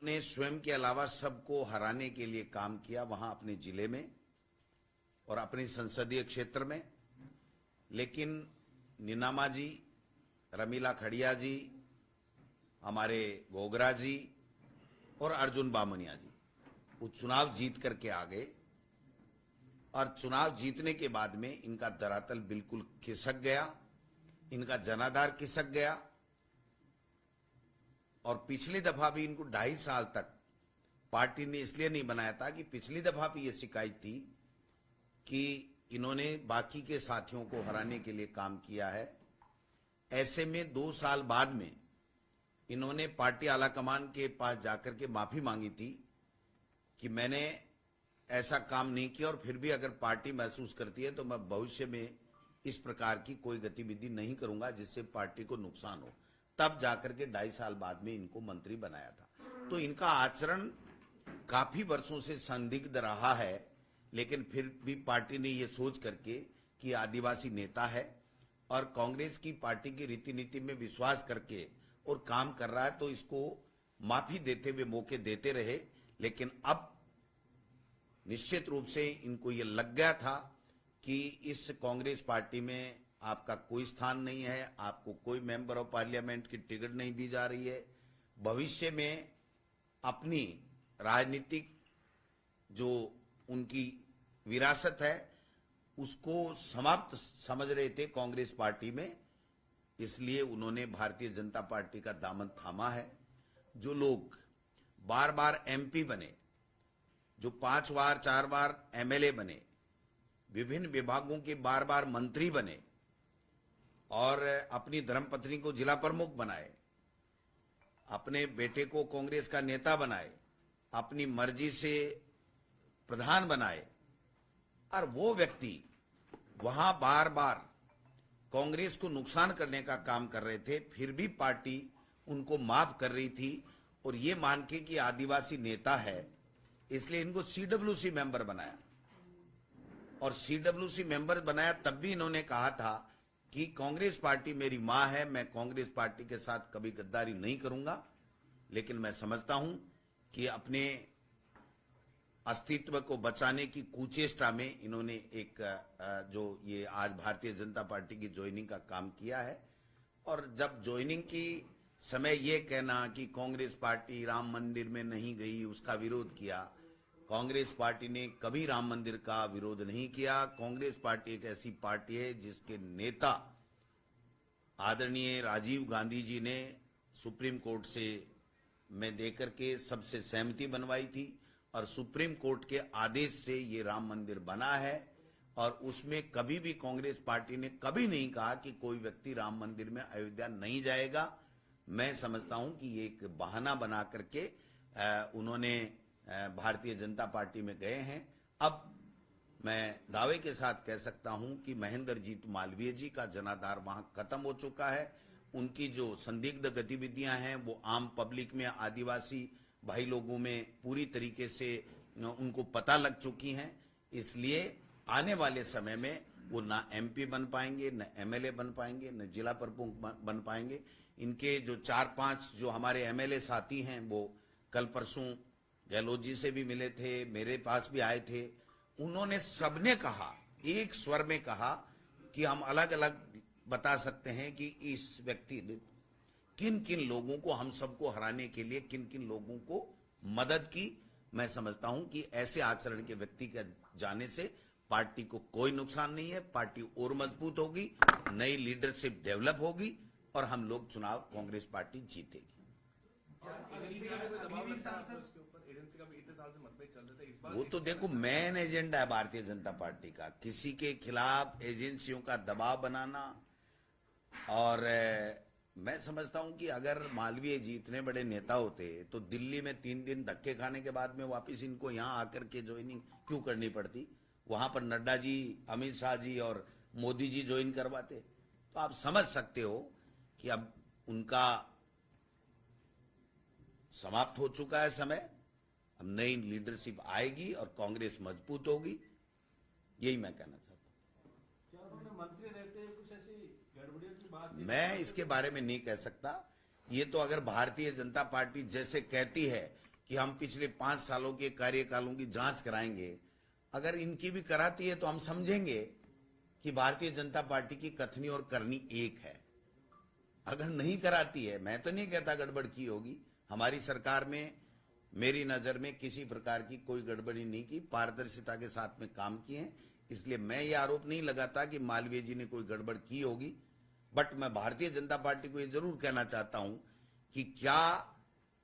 ने स्वयं के अलावा सबको हराने के लिए काम किया वहां अपने जिले में और अपने संसदीय क्षेत्र में। लेकिन नीनामा जी, रमीला खड़िया जी, हमारे गोगरा जी और अर्जुन बामनिया जी वो चुनाव जीत करके आ गए और चुनाव जीतने के बाद में इनका धरातल बिल्कुल खिसक गया, इनका जनाधार खिसक गया। और पिछली दफा भी इनको 2.5 साल तक पार्टी ने इसलिए नहीं बनाया था कि पिछली दफा भी ये शिकायत थी कि इन्होंने बाकी के साथियों को हराने के लिए काम किया है। ऐसे में 2 साल बाद में इन्होंने पार्टी आलाकमान के पास जाकर के माफी मांगी थी कि मैंने ऐसा काम नहीं किया और फिर भी अगर पार्टी महसूस करती है तो मैं भविष्य में इस प्रकार की कोई गतिविधि नहीं करूंगा जिससे पार्टी को नुकसान हो। तब जाकर के 2.5 साल बाद में इनको मंत्री बनाया था। तो इनका आचरण काफी वर्षों से संदिग्ध रहा है, लेकिन फिर भी पार्टी ने ये सोच करके कि आदिवासी नेता है और कांग्रेस की पार्टी की रीति नीति में विश्वास करके और काम कर रहा है तो इसको माफी देते हुए मौके देते रहे। लेकिन अब निश्चित रूप से इनको ये लग गया था कि इस कांग्रेस पार्टी में आपका कोई स्थान नहीं है, आपको कोई मेंबर ऑफ पार्लियामेंट की टिकट नहीं दी जा रही है। भविष्य में अपनी राजनीतिक जो उनकी विरासत है उसको समाप्त समझ रहे थे कांग्रेस पार्टी में, इसलिए उन्होंने भारतीय जनता पार्टी का दामन थामा है। जो लोग बार बार एमपी बने, जो 5 बार 4 बार एमएलए बने, विभिन्न विभागों के बार बार मंत्री बने और अपनी धर्मपत्नी को जिला प्रमुख बनाए, अपने बेटे को कांग्रेस का नेता बनाए, अपनी मर्जी से प्रधान बनाए, और वो व्यक्ति वहां बार बार कांग्रेस को नुकसान करने का काम कर रहे थे, फिर भी पार्टी उनको माफ कर रही थी और ये मान के कि आदिवासी नेता है इसलिए इनको सीडब्ल्यूसी मेंबर बनाया। और सीडब्ल्यूसी मेंबर बनाया तब भी इन्होंने कहा था कि कांग्रेस पार्टी मेरी मां है, मैं कांग्रेस पार्टी के साथ कभी गद्दारी नहीं करूंगा। लेकिन मैं समझता हूं कि अपने अस्तित्व को बचाने की कुचेष्टा में इन्होंने एक जो ये आज भारतीय जनता पार्टी की ज्वाइनिंग का काम किया है। और जब ज्वाइनिंग की समय ये कहना कि कांग्रेस पार्टी राम मंदिर में नहीं गई, उसका विरोध किया, कांग्रेस पार्टी ने कभी राम मंदिर का विरोध नहीं किया। कांग्रेस पार्टी एक ऐसी पार्टी है जिसके नेता आदरणीय राजीव गांधी जी ने सुप्रीम कोर्ट से में देकर के सबसे सहमति बनवाई थी और सुप्रीम कोर्ट के आदेश से ये राम मंदिर बना है। और उसमें कभी भी कांग्रेस पार्टी ने कभी नहीं कहा कि कोई व्यक्ति राम मंदिर में अयोध्या नहीं जाएगा। मैं समझता हूं कि ये एक बहाना बना करके उन्होंने भारतीय जनता पार्टी में गए हैं। अब मैं दावे के साथ कह सकता हूं कि महेंद्रजीत मालवीय जी का जनाधार वहां खत्म हो चुका है। उनकी जो संदिग्ध गतिविधियां हैं वो आम पब्लिक में, आदिवासी भाई लोगों में पूरी तरीके से उनको पता लग चुकी हैं। इसलिए आने वाले समय में वो ना एमपी बन पाएंगे, न एमएलए बन पाएंगे, न जिला प्रमुख बन पाएंगे। इनके जो 4-5 जो हमारे एमएलए साथी हैं वो कल परसों गहलोत जी से भी मिले थे, मेरे पास भी आए थे। उन्होंने सबने कहा, एक स्वर में कहा कि हम अलग अलग बता सकते हैं कि इस व्यक्ति ने किन किन लोगों को, हम सबको हराने के लिए किन किन लोगों को मदद की। मैं समझता हूं कि ऐसे आचरण के व्यक्ति के जाने से पार्टी को कोई नुकसान नहीं है, पार्टी और मजबूत होगी, नई लीडरशिप डेवलप होगी और हम लोग चुनाव कांग्रेस पार्टी जीतेगी। वो तो देखो मेन एजेंडा है भारतीय जनता पार्टी का, किसी के खिलाफ एजेंसियों का दबाव बनाना। और मैं समझता हूं कि अगर मालवीय जी इतने बड़े नेता होते तो दिल्ली में 3 दिन धक्के खाने के बाद में वापस इनको यहां आकर के ज्वाइनिंग क्यों करनी पड़ती? वहां पर नड्डा जी, अमित शाह जी और मोदी जी ज्वाइन करवाते। तो आप समझ सकते हो कि अब उनका समाप्त हो चुका है समय। अब नई लीडरशिप आएगी और कांग्रेस मजबूत होगी, यही मैं कहना चाहता हूं। मंत्री रहते कुछ ऐसी गड़बड़ियों की बात मैं इसके बारे में नहीं कह सकता। ये तो अगर भारतीय जनता पार्टी जैसे कहती है कि हम पिछले 5 सालों के कार्यकालों की जांच कराएंगे। अगर इनकी भी कराती है तो हम समझेंगे कि भारतीय जनता पार्टी की कथनी और करनी एक है। अगर नहीं कराती है, मैं तो नहीं कहता गड़बड़ की होगी, हमारी सरकार में मेरी नजर में किसी प्रकार की कोई गड़बड़ी नहीं की, पारदर्शिता के साथ में काम किए हैं। इसलिए मैं ये आरोप नहीं लगाता कि मालवीय जी ने कोई गड़बड़ की होगी। बट मैं भारतीय जनता पार्टी को ये जरूर कहना चाहता हूं कि क्या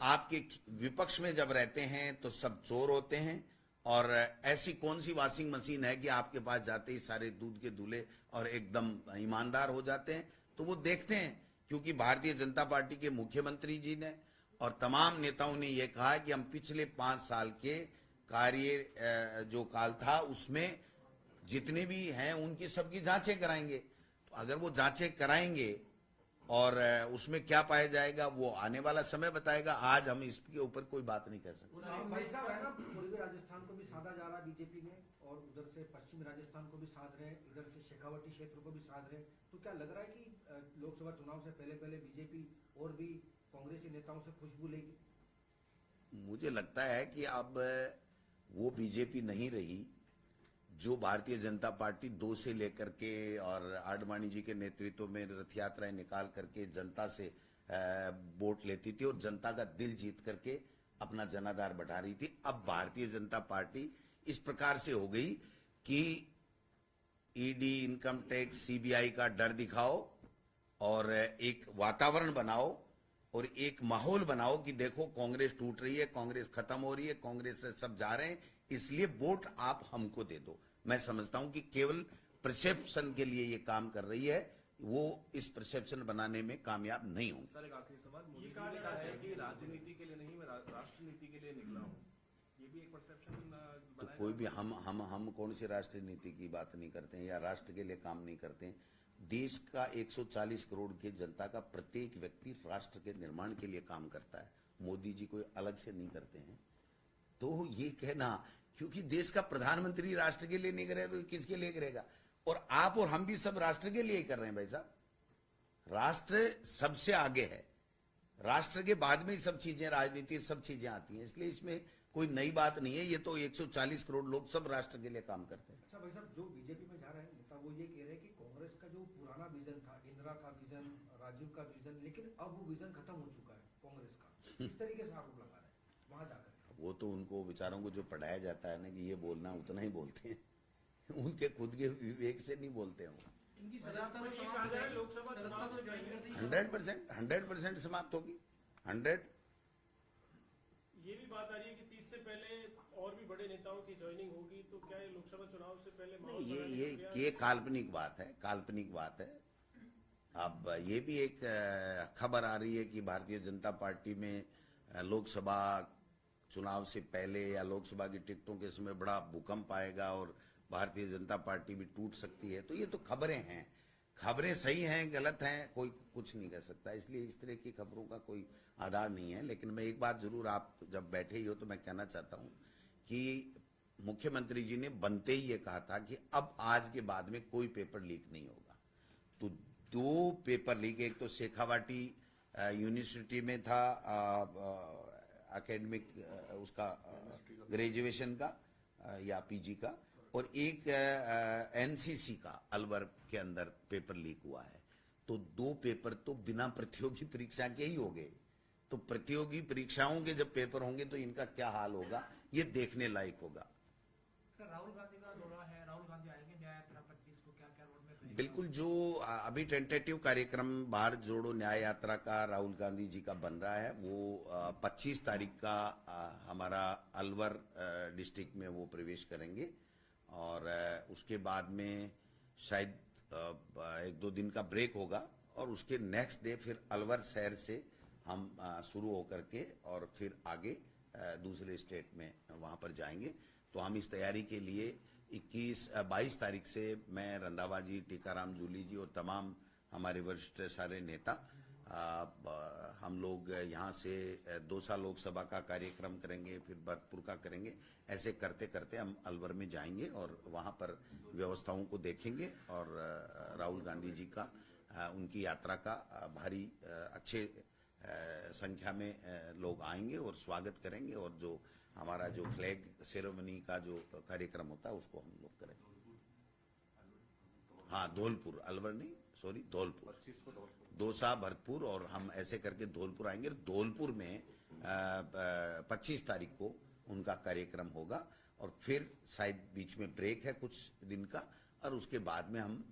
आपके विपक्ष में जब रहते हैं तो सब चोर होते हैं, और ऐसी कौन सी वॉशिंग मशीन है कि आपके पास जाते ही सारे दूध के दूल्हे और एकदम ईमानदार हो जाते हैं? तो वो देखते हैं, क्योंकि भारतीय जनता पार्टी के मुख्यमंत्री जी ने और तमाम नेताओं ने यह कहा कि हम पिछले 5 साल के कार्य जो काल था उसमें जितने भी हैं उनकी सबकी जांचें कराएंगे। तो अगर वो जांचें कराएंगे और उसमें क्या पाया जाएगा वो आने वाला समय बताएगा। आज हम इसके ऊपर कोई बात नहीं कर सकते। भाई साहब है ना, पूर्वी राजस्थान को भी साधा जा रहा है बीजेपी ने, और उधर से पश्चिमी राजस्थान को भी साध रहे हैं, इधर से शेखावटी क्षेत्र को भी साध रहे हैं। तो क्या लग रहा है कि लोकसभा चुनाव से पहले पहले बीजेपी और भी कांग्रेसी नेताओं से खुशबू लेगी? मुझे लगता है कि अब वो बीजेपी नहीं रही जो भारतीय जनता पार्टी 2 से लेकर के और आडवाणी जी के नेतृत्व में रथ यात्राएं निकाल करके जनता से वोट लेती थी और जनता का दिल जीत करके अपना जनाधार बढ़ा रही थी। अब भारतीय जनता पार्टी इस प्रकार से हो गई कि ईडी, इनकम टैक्स, सीबीआई का डर दिखाओ और एक वातावरण बनाओ और एक माहौल बनाओ कि देखो कांग्रेस टूट रही है, कांग्रेस खत्म हो रही है, कांग्रेस से सब जा रहे हैं, इसलिए वोट आप हमको दे दो। मैं समझता हूं कि केवल परसेप्शन के लिए ये काम कर रही है, वो इस परसेप्शन बनाने में कामयाब नहीं होंगे। सर एक आखिरी सवाल, मोदी जी ने कहा है कि राजनीति के लिए नहीं, मैं राष्ट्र नीति के लिए निकला हूँ, ये भी एक परसेप्शन तो कोई भी हम कौन सी राष्ट्रीय नीति की बात नहीं करते हैं या राष्ट्र के लिए काम नहीं करते हैं। देश का 140 करोड़ की जनता का प्रत्येक व्यक्ति राष्ट्र के निर्माण के लिए काम करता है। मोदी जी कोई अलग से नहीं करते हैं। तो ये कहना, क्योंकि देश का प्रधानमंत्री राष्ट्र के लिए नहीं करे तो किसके लिए करेगा? और आप और हम भी सब राष्ट्र के लिए ही कर रहे हैं भाई साहब। राष्ट्र सबसे आगे है, राष्ट्र के बाद में ही सब चीजें, राजनीति सब चीजें आती हैं। इसलिए इसमें कोई नई बात नहीं है। ये तो 140 करोड़ लोग सब राष्ट्र के लिए काम करते हैं। अच्छा भाई साहब, जो बीजेपी में जा रहे हैं नेता वो ये कह रहे हैं कि कांग्रेस का जो पुराना विजन था, इंदिरा का विजन, राजीव का विजन, लेकिन अब वो विजन खत्म हो चुका है कांग्रेस का। इस तरीके से आरोप लगा रहे हैं वहां जाकर। वो तो उनको बेचारों को जो पढ़ाया जाता है ना कि ये बोलना, उतना ही बोलते हैं। उनके खुद के विवेक से नहीं बोलते हैं। इनकी सदस्यता तो समाप्त हो जाएगी, लोकसभा चुनाव से ज्वाइन करते ही 100% समाप्त होगी। 100। ये भी बात आ रही है कि 30 से पहले और भी बड़े नेताओं की ज्वाइनिंग होगी, तो क्या ये लोकसभा चुनाव से पहले माहौल नहीं, बनाने का प्रयास? ये काल्पनिक बात है, काल्पनिक बात है। अब ये भी एक खबर आ रही है कि भारतीय जनता पार्टी में लोकसभा चुनाव से पहले या लोकसभा की टिकटों के समय बड़ा भूकंप आएगा और भारतीय जनता पार्टी भी टूट सकती है। तो ये तो खबरें हैं, खबरें सही हैं गलत हैं कोई कुछ नहीं कह सकता। इसलिए इस तरह की खबरों का कोई आधार नहीं है। लेकिन मैं एक बात जरूर, आप जब बैठे ही हो तो मैं कहना चाहता हूं कि मुख्यमंत्री जी ने बनते ही ये कहा था कि अब आज के बाद में कोई पेपर लीक नहीं होगा। तो 2 पेपर लीक, एक तो शेखावाटी यूनिवर्सिटी में था एकेडमिक उसका ग्रेजुएशन का या पीजी का, और एक एनसीसी का अलवर के अंदर पेपर लीक हुआ है। तो 2 पेपर तो बिना प्रतियोगी परीक्षा के ही हो गए। तो प्रतियोगी परीक्षाओं के जब पेपर होंगे तो इनका क्या हाल होगा, ये देखने लायक होगा। राहुल गांधी का दौरा है, राहुल गांधी आएंगे न्याय यात्रा 25 को, क्या क्या रोड में? बिल्कुल, जो अभी टेंटेटिव कार्यक्रम भारत जोड़ो न्याय यात्रा का राहुल गांधी जी का बन रहा है, वो 25 तारीख का हमारा अलवर डिस्ट्रिक्ट में वो प्रवेश करेंगे और उसके बाद में शायद 1-2 दिन का ब्रेक होगा और उसके नेक्स्ट डे फिर अलवर शहर से हम शुरू होकर के और फिर आगे दूसरे स्टेट में वहां पर जाएंगे। तो हम इस तैयारी के लिए 22 तारीख से मैं, रंधावा जी, टीकाराम जूली जी और तमाम हमारे वरिष्ठ सारे नेता हम लोग यहाँ से दौसा लोकसभा का कार्यक्रम करेंगे, फिर भरतपुर का करेंगे। ऐसे करते करते हम अलवर में जाएंगे और वहां पर व्यवस्थाओं को देखेंगे और राहुल गांधी जी का उनकी यात्रा का भारी अच्छे संख्या में लोग आएंगे और स्वागत करेंगे, और जो हमारा जो फ्लैग सेरेमनी का जो कार्यक्रम होता है उसको हम लोग करेंगे। हाँ, धौलपुर, अलवर नहीं, सॉरी, धौलपुर, दौसा, भरतपुर, और हम ऐसे करके धौलपुर आएंगे। धौलपुर में 25 तारीख को उनका कार्यक्रम होगा, और फिर शायद बीच में ब्रेक है कुछ दिन का, और उसके बाद में हम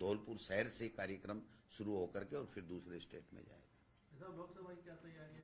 धौलपुर शहर से कार्यक्रम शुरू होकर के और फिर दूसरे स्टेट में जाएगा। लोकसभा की क्या तैयारी है?